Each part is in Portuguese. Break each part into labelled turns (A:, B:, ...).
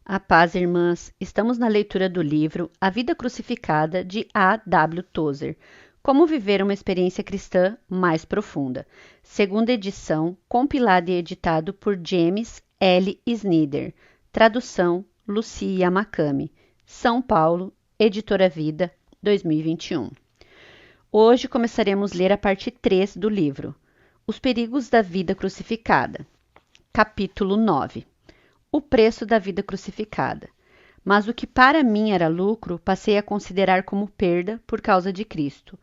A: A paz, irmãs. Estamos na leitura do livro A Vida Crucificada, de A. W. Tozer. Como viver uma experiência cristã mais profunda. Segunda edição, compilado e editado por James L. Snyder. Tradução, Lucia Makami. São Paulo, Editora Vida, 2021. Hoje começaremos a ler a parte 3 do livro, Os Perigos da Vida Crucificada. Capítulo 9. O preço da vida crucificada. Mas o que para mim era lucro, passei a considerar como perda por causa de Cristo.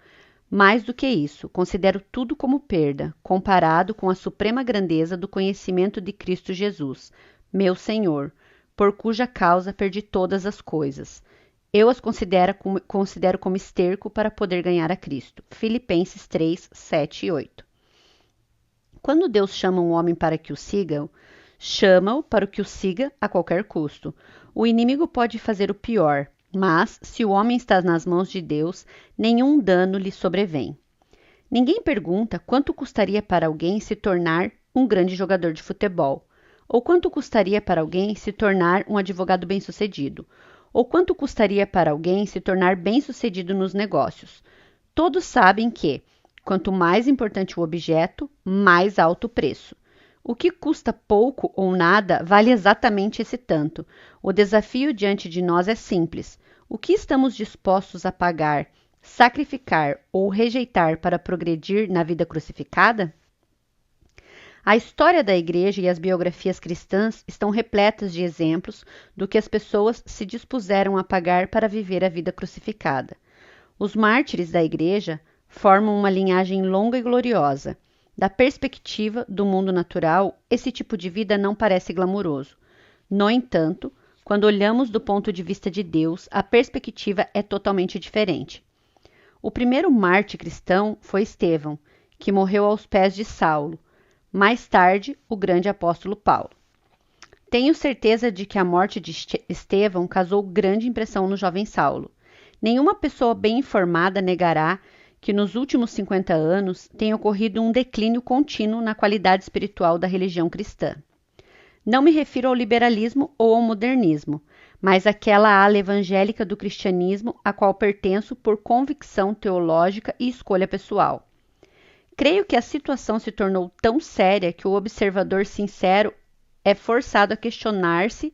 A: Mais do que isso, considero tudo como perda, comparado com a suprema grandeza do conhecimento de Cristo Jesus, meu Senhor, por cuja causa perdi todas as coisas. Eu as considero como esterco para poder ganhar a Cristo. Filipenses 3, 7 e 8. Quando Deus chama um homem para que o sigam, chama-o para que o siga a qualquer custo. O inimigo pode fazer o pior, mas, se o homem está nas mãos de Deus, nenhum dano lhe sobrevém. Ninguém pergunta quanto custaria para alguém se tornar um grande jogador de futebol, ou quanto custaria para alguém se tornar um advogado bem-sucedido, ou quanto custaria para alguém se tornar bem-sucedido nos negócios. Todos sabem que, quanto mais importante o objeto, mais alto o preço. O que custa pouco ou nada vale exatamente esse tanto. O desafio diante de nós é simples. O que estamos dispostos a pagar, sacrificar ou rejeitar para progredir na vida crucificada? A história da Igreja e as biografias cristãs estão repletas de exemplos do que as pessoas se dispuseram a pagar para viver a vida crucificada. Os mártires da Igreja formam uma linhagem longa e gloriosa. Da perspectiva do mundo natural, esse tipo de vida não parece glamuroso. No entanto, quando olhamos do ponto de vista de Deus, a perspectiva é totalmente diferente. O primeiro mártir cristão foi Estevão, que morreu aos pés de Saulo. Mais tarde, o grande apóstolo Paulo. Tenho certeza de que a morte de Estevão causou grande impressão no jovem Saulo. Nenhuma pessoa bem informada negará que nos últimos 50 anos tem ocorrido um declínio contínuo na qualidade espiritual da religião cristã. Não me refiro ao liberalismo ou ao modernismo, mas àquela ala evangélica do cristianismo a qual pertenço por convicção teológica e escolha pessoal. Creio que a situação se tornou tão séria que o observador sincero é forçado a questionar-se: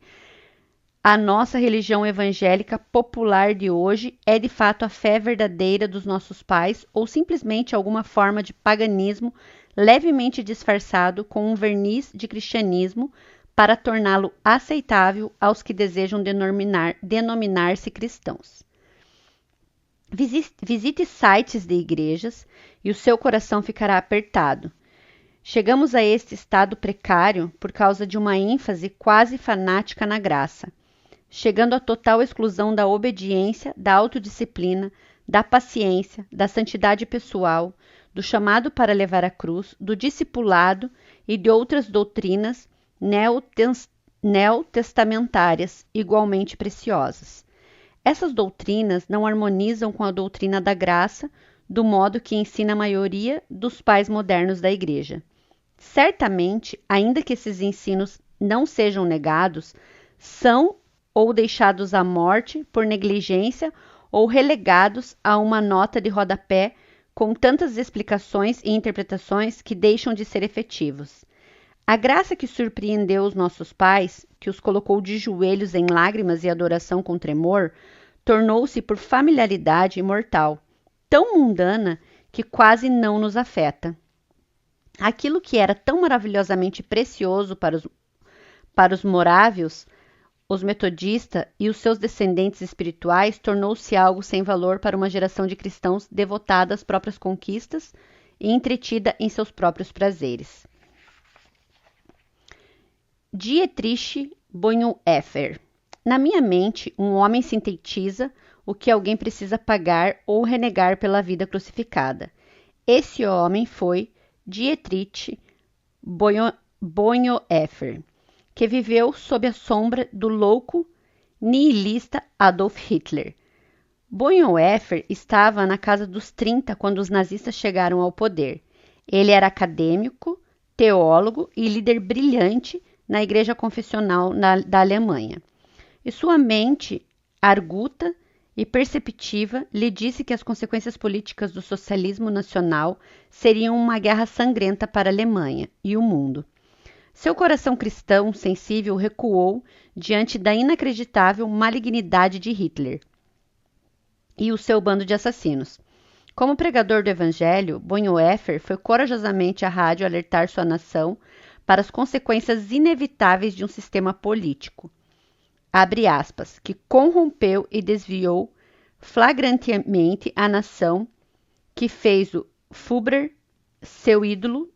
A: a nossa religião evangélica popular de hoje é de fato a fé verdadeira dos nossos pais ou simplesmente alguma forma de paganismo levemente disfarçado com um verniz de cristianismo para torná-lo aceitável aos que desejam denominar-se cristãos? Visite sites de igrejas e o seu coração ficará apertado. Chegamos a este estado precário por causa de uma ênfase quase fanática na graça, chegando à total exclusão da obediência, da autodisciplina, da paciência, da santidade pessoal, do chamado para levar a cruz, do discipulado e de outras doutrinas neotestamentárias igualmente preciosas. Essas doutrinas não harmonizam com a doutrina da graça, do modo que ensina a maioria dos pais modernos da Igreja. Certamente, ainda que esses ensinos não sejam negados, são ou deixados à morte por negligência ou relegados a uma nota de rodapé com tantas explicações e interpretações que deixam de ser efetivos. A graça que surpreendeu os nossos pais, que os colocou de joelhos em lágrimas e adoração com tremor, tornou-se por familiaridade imortal, tão mundana que quase não nos afeta. Aquilo que era tão maravilhosamente precioso para os morávios, os metodistas e os seus descendentes espirituais, tornou-se algo sem valor para uma geração de cristãos devotada às próprias conquistas e entretida em seus próprios prazeres. Dietrich Bonhoeffer. Na minha mente, um homem sintetiza o que alguém precisa pagar ou renegar pela vida crucificada. Esse homem foi Dietrich Bonhoeffer, que viveu sob a sombra do louco nihilista Adolf Hitler. Bonhoeffer estava na casa dos 30 quando os nazistas chegaram ao poder. Ele era acadêmico, teólogo e líder brilhante na igreja confessional da Alemanha. e sua mente arguta e perceptiva lhe disse que as consequências políticas do socialismo nacional seriam uma guerra sangrenta para a Alemanha e o mundo. Seu coração cristão sensível recuou diante da inacreditável malignidade de Hitler e o seu bando de assassinos. Como pregador do evangelho, Bonhoeffer foi corajosamente à rádio alertar sua nação para as consequências inevitáveis de um sistema político, abre aspas, que corrompeu e desviou flagrantemente a nação, que fez o Führer seu ídolo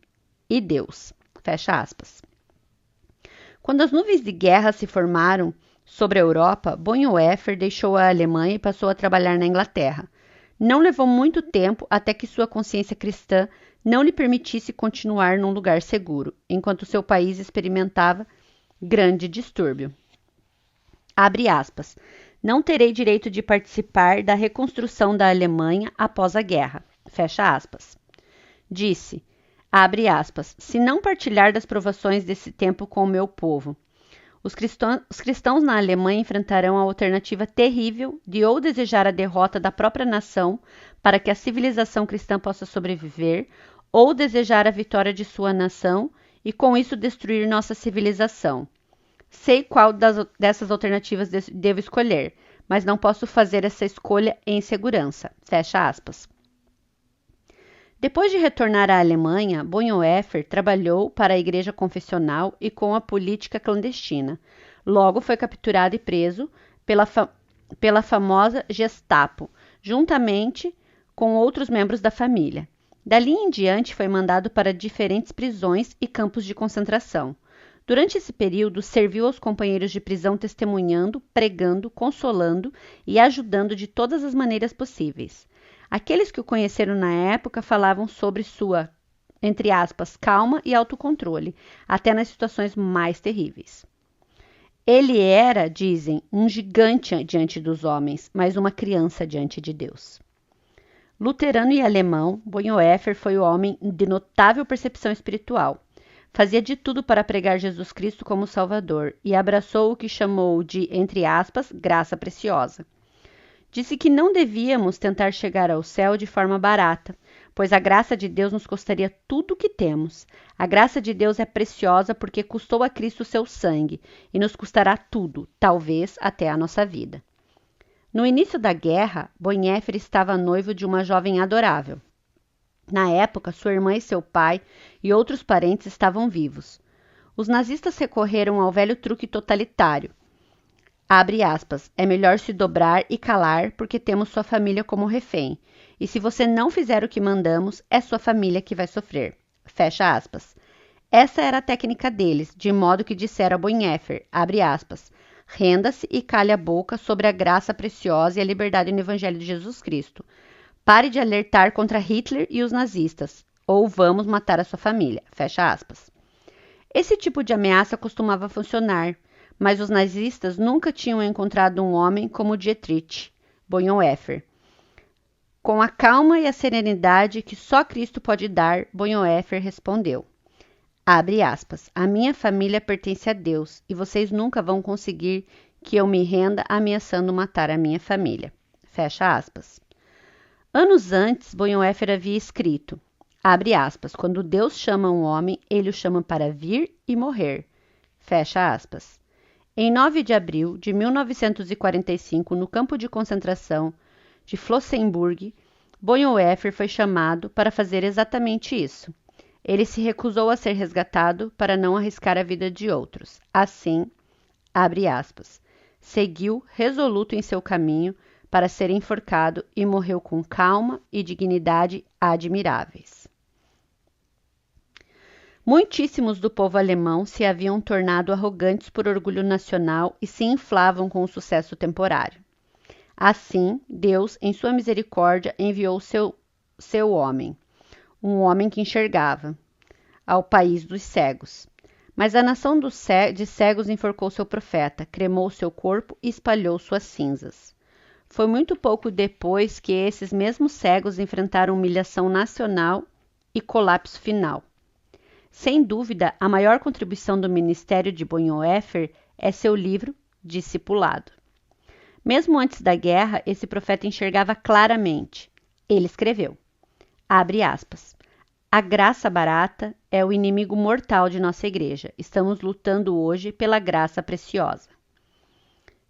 A: e Deus, fecha aspas. Quando as nuvens de guerra se formaram sobre a Europa, Bonhoeffer deixou a Alemanha e passou a trabalhar na Inglaterra. Não levou muito tempo até que sua consciência cristã não lhe permitisse continuar num lugar seguro, enquanto seu país experimentava grande distúrbio. Abre aspas. Não terei direito de participar da reconstrução da Alemanha após a guerra. Fecha aspas. Disse, abre aspas, se não partilhar das provações desse tempo com o meu povo. Os cristãos na Alemanha enfrentarão a alternativa terrível de ou desejar a derrota da própria nação para que a civilização cristã possa sobreviver, ou desejar a vitória de sua nação e com isso destruir nossa civilização. Sei qual dessas alternativas devo escolher, mas não posso fazer essa escolha em segurança. Fecha aspas. Depois de retornar à Alemanha, Bonhoeffer trabalhou para a igreja confessional e com a política clandestina. Logo foi capturado e preso pela famosa Gestapo, juntamente com outros membros da família. Dali em diante foi mandado para diferentes prisões e campos de concentração. Durante esse período, serviu aos companheiros de prisão testemunhando, pregando, consolando e ajudando de todas as maneiras possíveis. Aqueles que o conheceram na época falavam sobre sua, entre aspas, calma e autocontrole, até nas situações mais terríveis. Ele era, dizem, um gigante diante dos homens, mas uma criança diante de Deus. Luterano e alemão, Bonhoeffer foi um homem de notável percepção espiritual. Fazia de tudo para pregar Jesus Cristo como Salvador e abraçou o que chamou de, entre aspas, graça preciosa. Disse que não devíamos tentar chegar ao céu de forma barata, pois a graça de Deus nos custaria tudo o que temos. A graça de Deus é preciosa porque custou a Cristo o seu sangue e nos custará tudo, talvez até a nossa vida. No início da guerra, Bonhoeffer estava noivo de uma jovem adorável. Na época, sua irmã e seu pai e outros parentes estavam vivos. Os nazistas recorreram ao velho truque totalitário. Abre aspas, é melhor se dobrar e calar porque temos sua família como refém. E se você não fizer o que mandamos, é sua família que vai sofrer. Fecha aspas. Essa era a técnica deles, de modo que disseram a Bonhoeffer, abre aspas, renda-se e cale a boca sobre a graça preciosa e a liberdade no Evangelho de Jesus Cristo. Pare de alertar contra Hitler e os nazistas, ou vamos matar a sua família. Fecha aspas. Esse tipo de ameaça costumava funcionar, mas os nazistas nunca tinham encontrado um homem como Dietrich Bonhoeffer. Com a calma e a serenidade que só Cristo pode dar, Bonhoeffer respondeu, abre aspas, a minha família pertence a Deus e vocês nunca vão conseguir que eu me renda ameaçando matar a minha família. Fecha aspas. Anos antes, Bonhoeffer havia escrito, abre aspas, quando Deus chama um homem, ele o chama para vir e morrer. Fecha aspas. Em 9 de abril de 1945, no campo de concentração de Flossenbürg, Bonhoeffer foi chamado para fazer exatamente isso. Ele se recusou a ser resgatado para não arriscar a vida de outros. Assim, abre aspas, seguiu resoluto em seu caminho para ser enforcado e morreu com calma e dignidade admiráveis. Muitíssimos do povo alemão se haviam tornado arrogantes por orgulho nacional e se inflavam com o sucesso temporário. Assim, Deus, em sua misericórdia, enviou seu homem, um homem que enxergava, ao país dos cegos. Mas a nação de cegos enforcou seu profeta, cremou seu corpo e espalhou suas cinzas. Foi muito pouco depois que esses mesmos cegos enfrentaram humilhação nacional e colapso final. Sem dúvida, a maior contribuição do ministério de Bonhoeffer é seu livro discipulado. Mesmo antes da guerra, esse profeta enxergava claramente. Ele escreveu, abre aspas, a graça barata é o inimigo mortal de nossa igreja. Estamos lutando hoje pela graça preciosa.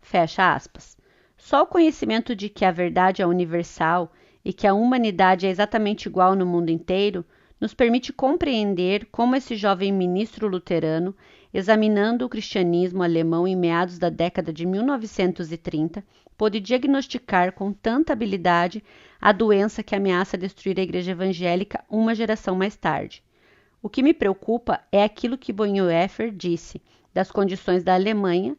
A: Fecha aspas. Só o conhecimento de que a verdade é universal e que a humanidade é exatamente igual no mundo inteiro nos permite compreender como esse jovem ministro luterano, examinando o cristianismo alemão em meados da década de 1930, pôde diagnosticar com tanta habilidade a doença que ameaça destruir a igreja evangélica uma geração mais tarde. O que me preocupa é aquilo que Bonhoeffer disse das condições da Alemanha,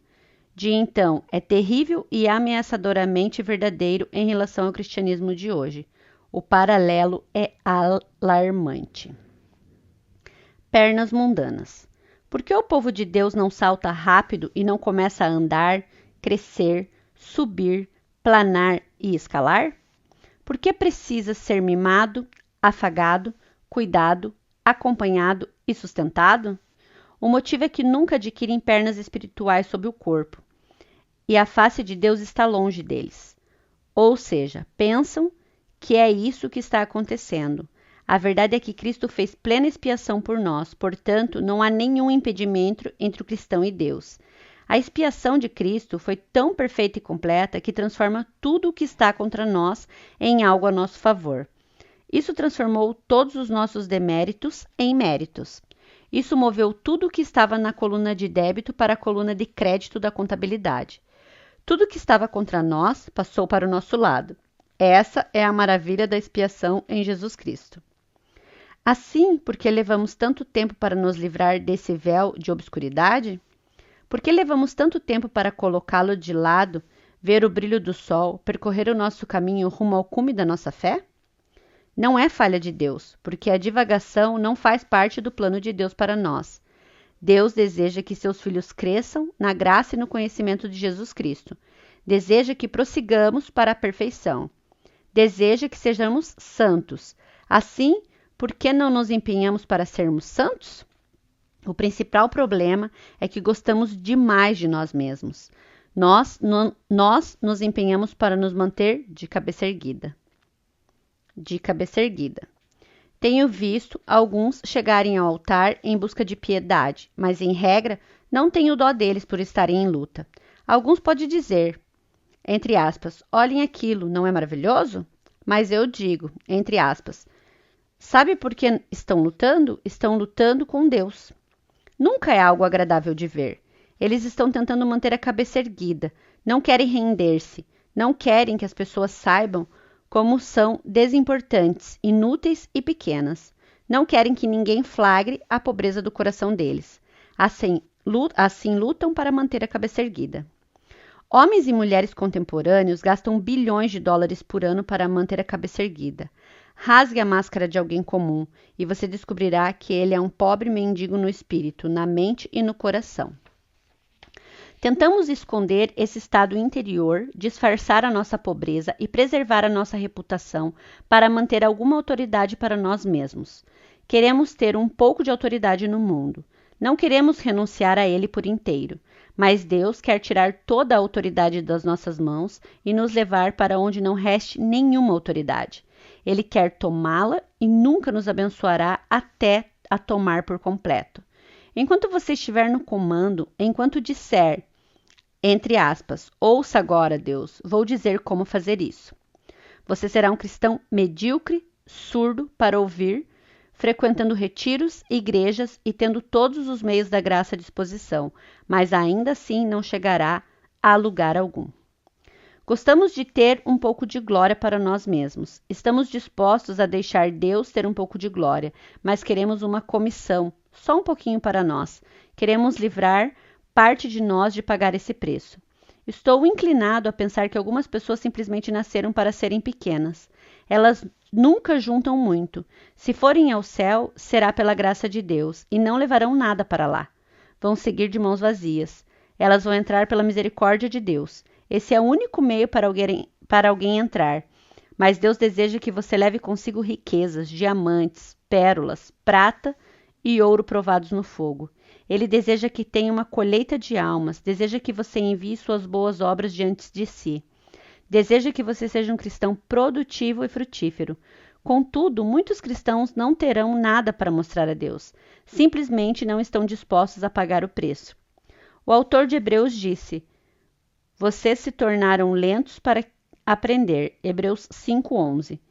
A: de então é terrível e ameaçadoramente verdadeiro em relação ao cristianismo de hoje. O paralelo é alarmante. Pernas mundanas. Por que o povo de Deus não salta rápido e não começa a andar, crescer, subir, planar e escalar? Por que precisa ser mimado, afagado, cuidado, acompanhado e sustentado? O motivo é que nunca adquirem pernas espirituais sob o corpo, e a face de Deus está longe deles. Ou seja, pensam que é isso que está acontecendo. A verdade é que Cristo fez plena expiação por nós, portanto, não há nenhum impedimento entre o cristão e Deus. A expiação de Cristo foi tão perfeita e completa que transforma tudo o que está contra nós em algo a nosso favor. Isso transformou todos os nossos deméritos em méritos. Isso moveu tudo o que estava na coluna de débito para a coluna de crédito da contabilidade. Tudo que estava contra nós passou para o nosso lado. Essa é a maravilha da expiação em Jesus Cristo. Assim, por que levamos tanto tempo para nos livrar desse véu de obscuridade? Por que levamos tanto tempo para colocá-lo de lado, ver o brilho do sol, percorrer o nosso caminho rumo ao cume da nossa fé? Não é falha de Deus, porque a divagação não faz parte do plano de Deus para nós. Deus deseja que seus filhos cresçam na graça e no conhecimento de Jesus Cristo. Deseja que prossigamos para a perfeição. Deseja que sejamos santos. Assim, por que não nos empenhamos para sermos santos? O principal problema é que gostamos demais de nós mesmos. Nós nos empenhamos para nos manter de cabeça erguida. Tenho visto alguns chegarem ao altar em busca de piedade, mas, em regra, não tenho dó deles por estarem em luta. Alguns podem dizer, entre aspas, olhem aquilo, não é maravilhoso? Mas eu digo, entre aspas, sabe por que estão lutando? Estão lutando com Deus. Nunca é algo agradável de ver. Eles estão tentando manter a cabeça erguida, não querem render-se, não querem que as pessoas saibam como são desimportantes, inúteis e pequenas. Não querem que ninguém flagre a pobreza do coração deles. Assim lutam para manter a cabeça erguida. Homens e mulheres contemporâneos gastam bilhões de dólares por ano para manter a cabeça erguida. Rasgue a máscara de alguém comum e você descobrirá que ele é um pobre mendigo no espírito, na mente e no coração. Tentamos esconder esse estado interior, disfarçar a nossa pobreza e preservar a nossa reputação para manter alguma autoridade para nós mesmos. Queremos ter um pouco de autoridade no mundo. Não queremos renunciar a ele por inteiro, mas Deus quer tirar toda a autoridade das nossas mãos e nos levar para onde não reste nenhuma autoridade. Ele quer tomá-la e nunca nos abençoará até a tomar por completo. Enquanto você estiver no comando, enquanto disser, entre aspas, ouça agora, Deus, vou dizer como fazer isso. Você será um cristão medíocre, surdo para ouvir, frequentando retiros, igrejas e tendo todos os meios da graça à disposição, mas ainda assim não chegará a lugar algum. Gostamos de ter um pouco de glória para nós mesmos. Estamos dispostos a deixar Deus ter um pouco de glória, mas queremos uma comissão, só um pouquinho para nós. Queremos livrar parte de nós de pagar esse preço. Estou inclinado a pensar que algumas pessoas simplesmente nasceram para serem pequenas. Elas nunca juntam muito. Se forem ao céu, será pela graça de Deus, e não levarão nada para lá. Vão seguir de mãos vazias. Elas vão entrar pela misericórdia de Deus. Esse é o único meio para alguém entrar. Mas Deus deseja que você leve consigo riquezas, diamantes, pérolas, prata e ouro provados no fogo. Ele deseja que tenha uma colheita de almas, deseja que você envie suas boas obras diante de si. Deseja que você seja um cristão produtivo e frutífero. Contudo, muitos cristãos não terão nada para mostrar a Deus. Simplesmente não estão dispostos a pagar o preço. O autor de Hebreus disse: vocês se tornaram lentos para aprender. Hebreus 5:11.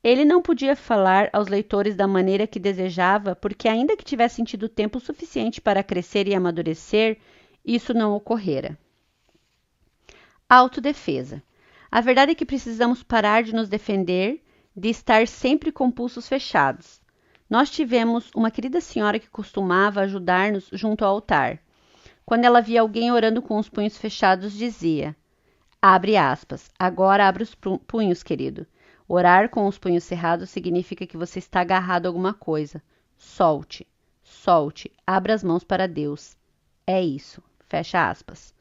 A: Ele não podia falar aos leitores da maneira que desejava, porque ainda que tivessem tido tempo suficiente para crescer e amadurecer, isso não ocorrera. Autodefesa. A verdade é que precisamos parar de nos defender, de estar sempre com pulsos fechados. Nós tivemos uma querida senhora que costumava ajudar-nos junto ao altar. Quando ela via alguém orando com os punhos fechados, dizia, abre aspas, agora abre os punhos, querido. Orar com os punhos cerrados significa que você está agarrado a alguma coisa. Solte, solte, abra as mãos para Deus. É isso, fecha aspas.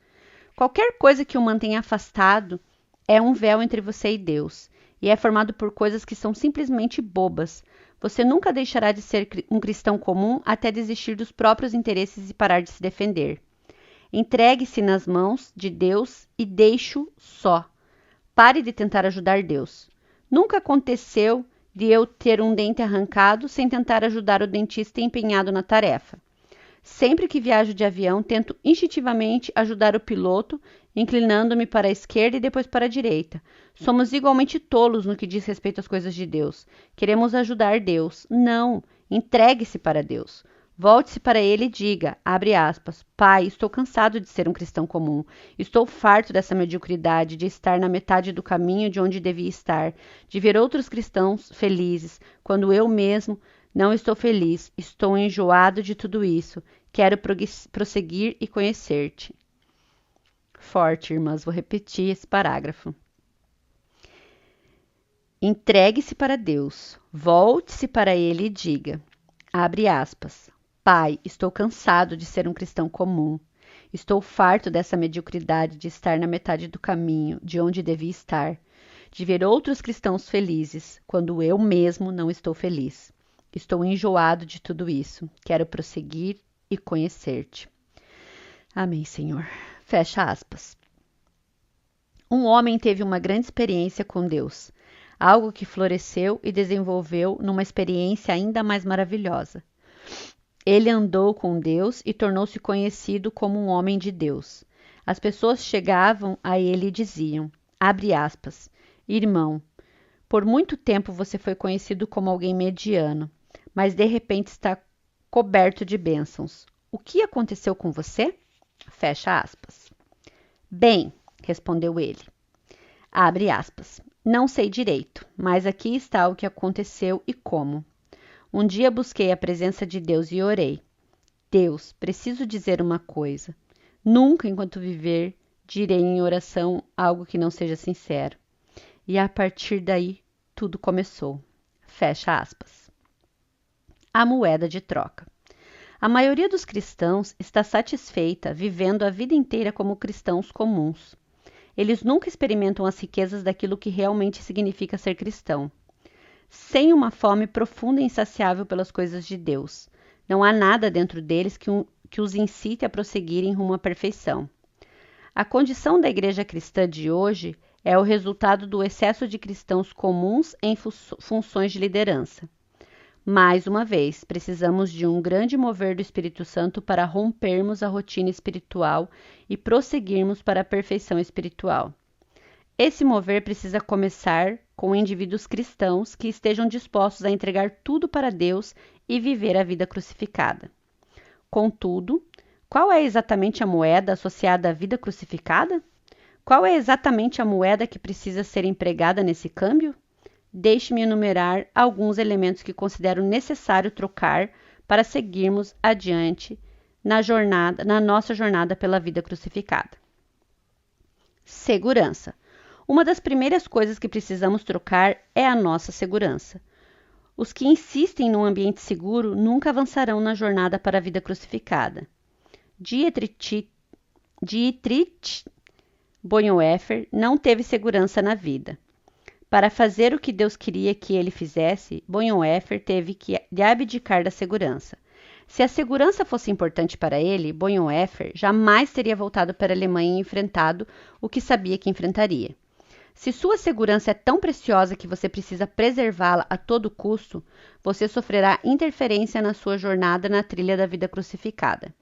A: Qualquer coisa que o mantenha afastado é um véu entre você e Deus, e é formado por coisas que são simplesmente bobas. Você nunca deixará de ser um cristão comum até desistir dos próprios interesses e parar de se defender. Entregue-se nas mãos de Deus e deixe-o só. Pare de tentar ajudar Deus. Nunca aconteceu de eu ter um dente arrancado sem tentar ajudar o dentista empenhado na tarefa. Sempre que viajo de avião, tento instintivamente ajudar o piloto, inclinando-me para a esquerda e depois para a direita. Somos igualmente tolos no que diz respeito às coisas de Deus. Queremos ajudar Deus. Não, entregue-se para Deus. Volte-se para ele e diga, abre aspas, Pai, estou cansado de ser um cristão comum. Estou farto dessa mediocridade, de estar na metade do caminho de onde devia estar, de ver outros cristãos felizes, quando eu mesmo não estou feliz. Estou enjoado de tudo isso. Quero prosseguir e conhecer-te. Forte, irmãs, vou repetir esse parágrafo. Entregue-se para Deus. Volte-se para ele e diga, abre aspas, Pai, estou cansado de ser um cristão comum. Estou farto dessa mediocridade de estar na metade do caminho, de onde devia estar, de ver outros cristãos felizes, quando eu mesmo não estou feliz. Estou enjoado de tudo isso. Quero prosseguir e conhecer-te. Amém, Senhor. Fecha aspas. Um homem teve uma grande experiência com Deus, algo que floresceu e desenvolveu numa experiência ainda mais maravilhosa. Ele andou com Deus e tornou-se conhecido como um homem de Deus. As pessoas chegavam a ele e diziam, abre aspas, irmão, por muito tempo você foi conhecido como alguém mediano, mas de repente está coberto de bênçãos. O que aconteceu com você? Fecha aspas. Bem, respondeu ele, abre aspas, não sei direito, mas aqui está o que aconteceu e como. Um dia busquei a presença de Deus e orei. Deus, preciso dizer uma coisa. Nunca, enquanto viver, direi em oração algo que não seja sincero. E a partir daí, tudo começou. Fecha aspas. A moeda de troca. A maioria dos cristãos está satisfeita vivendo a vida inteira como cristãos comuns. Eles nunca experimentam as riquezas daquilo que realmente significa ser cristão. Sem uma fome profunda e insaciável pelas coisas de Deus. Não há nada dentro deles que os incite a prosseguirem rumo à perfeição. A condição da igreja cristã de hoje é o resultado do excesso de cristãos comuns em funções de liderança. Mais uma vez, precisamos de um grande mover do Espírito Santo para rompermos a rotina espiritual e prosseguirmos para a perfeição espiritual. Esse mover precisa começar com indivíduos cristãos que estejam dispostos a entregar tudo para Deus e viver a vida crucificada. Contudo, qual é exatamente a moeda associada à vida crucificada? Qual é exatamente a moeda que precisa ser empregada nesse câmbio? Deixe-me enumerar alguns elementos que considero necessário trocar para seguirmos adiante na nossa jornada pela vida crucificada. Segurança. Uma das primeiras coisas que precisamos trocar é a nossa segurança. Os que insistem num ambiente seguro nunca avançarão na jornada para a vida crucificada. Dietrich Bonhoeffer não teve segurança na vida. Para fazer o que Deus queria que ele fizesse, Bonhoeffer teve de abdicar da segurança. Se a segurança fosse importante para ele, Bonhoeffer jamais teria voltado para a Alemanha e enfrentado o que sabia que enfrentaria. Se sua segurança é tão preciosa que você precisa preservá-la a todo custo, você sofrerá interferência na sua jornada na trilha da vida crucificada.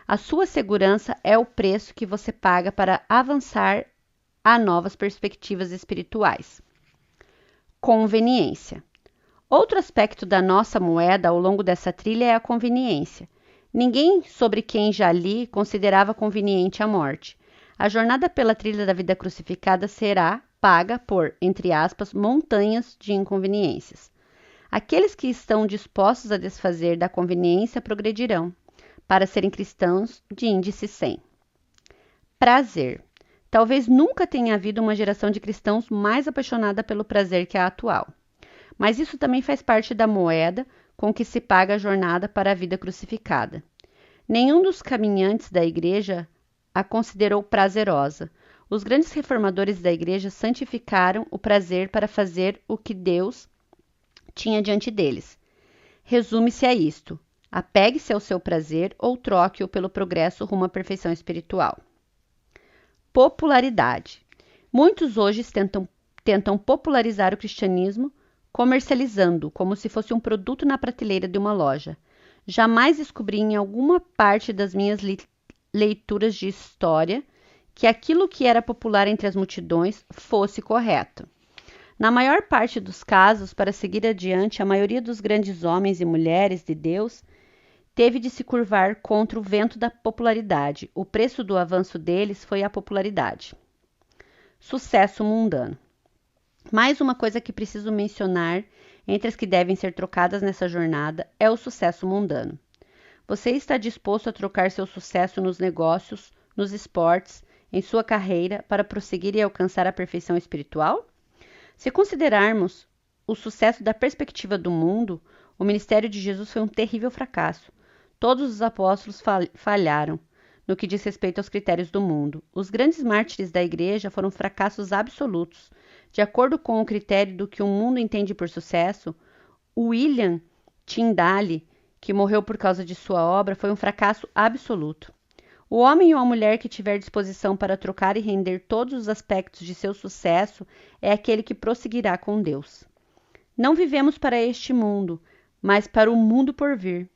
A: A sua segurança é o preço que você paga para avançar a novas perspectivas espirituais. Conveniência. Outro aspecto da nossa moeda ao longo dessa trilha é a conveniência. Ninguém sobre quem já li considerava conveniente a morte. A jornada pela trilha da vida crucificada será paga por, entre aspas, montanhas de inconveniências. Aqueles que estão dispostos a desfazer da conveniência progredirão, para serem cristãos de índice 100. Prazer. Talvez nunca tenha havido uma geração de cristãos mais apaixonada pelo prazer que a atual. Mas isso também faz parte da moeda com que se paga a jornada para a vida crucificada. Nenhum dos caminhantes da igreja a considerou prazerosa. Os grandes reformadores da igreja santificaram o prazer para fazer o que Deus tinha diante deles. Resume-se a isto: apegue-se ao seu prazer ou troque-o pelo progresso rumo à perfeição espiritual. Popularidade. Muitos hoje tentam popularizar o cristianismo comercializando-o como se fosse um produto na prateleira de uma loja. Jamais descobri em alguma parte das minhas leituras de história que aquilo que era popular entre as multidões fosse correto. Na maior parte dos casos, para seguir adiante, a maioria dos grandes homens e mulheres de Deus teve de se curvar contra o vento da popularidade. O preço do avanço deles foi a popularidade. Sucesso mundano. Mais uma coisa que preciso mencionar entre as que devem ser trocadas nessa jornada é o sucesso mundano. Você está disposto a trocar seu sucesso nos negócios, nos esportes, em sua carreira para prosseguir e alcançar a perfeição espiritual? Se considerarmos o sucesso da perspectiva do mundo, o ministério de Jesus foi um terrível fracasso. Todos os apóstolos falharam no que diz respeito aos critérios do mundo. Os grandes mártires da igreja foram fracassos absolutos. De acordo com o critério do que o mundo entende por sucesso, William Tyndale, que morreu por causa de sua obra, foi um fracasso absoluto. O homem ou a mulher que tiver disposição para trocar e render todos os aspectos de seu sucesso é aquele que prosseguirá com Deus. Não vivemos para este mundo, mas para o mundo por vir.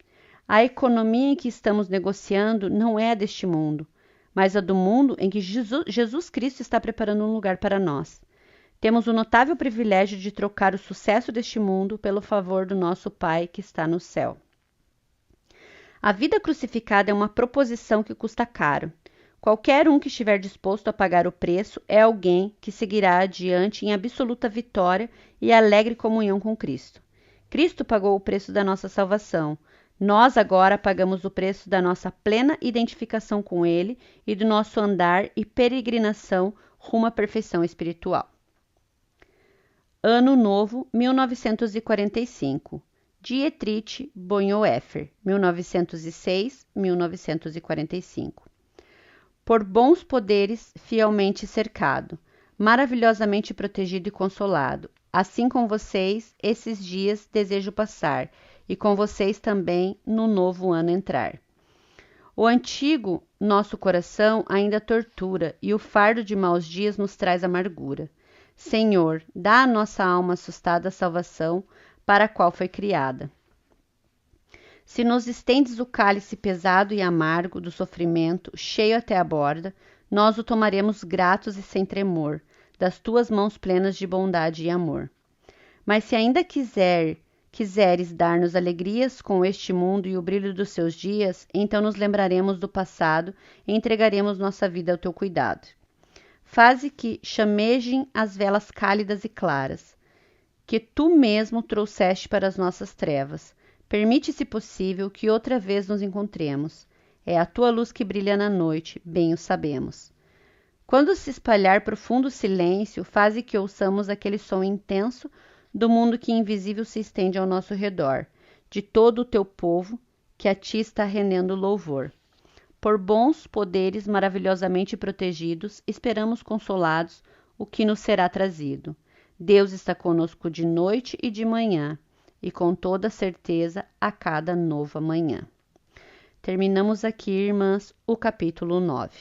A: A economia em que estamos negociando não é a deste mundo, mas a do mundo em que Jesus Cristo está preparando um lugar para nós. Temos o notável privilégio de trocar o sucesso deste mundo pelo favor do nosso Pai que está no céu. A vida crucificada é uma proposição que custa caro. Qualquer um que estiver disposto a pagar o preço é alguém que seguirá adiante em absoluta vitória e alegre comunhão com Cristo. Cristo pagou o preço da nossa salvação. Nós agora pagamos o preço da nossa plena identificação com Ele e do nosso andar e peregrinação rumo à perfeição espiritual. Ano Novo, 1945. Dietrich Bonhoeffer, 1906-1945. Por bons poderes, fielmente cercado, maravilhosamente protegido e consolado. Assim com vocês, esses dias desejo passar, e com vocês também no novo ano entrar. O antigo nosso coração ainda tortura, e o fardo de maus dias nos traz amargura. Senhor, dá à nossa alma assustada a salvação para a qual foi criada. Se nos estendes o cálice pesado e amargo do sofrimento, cheio até a borda, nós o tomaremos gratos e sem tremor, das tuas mãos plenas de bondade e amor. Mas se ainda quiseres dar-nos alegrias com este mundo e o brilho dos seus dias, então nos lembraremos do passado e entregaremos nossa vida ao teu cuidado. Faze que chamejem as velas cálidas e claras, que tu mesmo trouxeste para as nossas trevas. Permite, se possível, que outra vez nos encontremos. É a tua luz que brilha na noite, bem o sabemos. Quando se espalhar profundo silêncio, faze que ouçamos aquele som intenso do mundo que invisível se estende ao nosso redor, de todo o teu povo, que a ti está rendendo louvor. Por bons poderes maravilhosamente protegidos, esperamos consolados o que nos será trazido. Deus está conosco de noite e de manhã, e com toda certeza a cada nova manhã. Terminamos aqui, irmãs, o capítulo 9.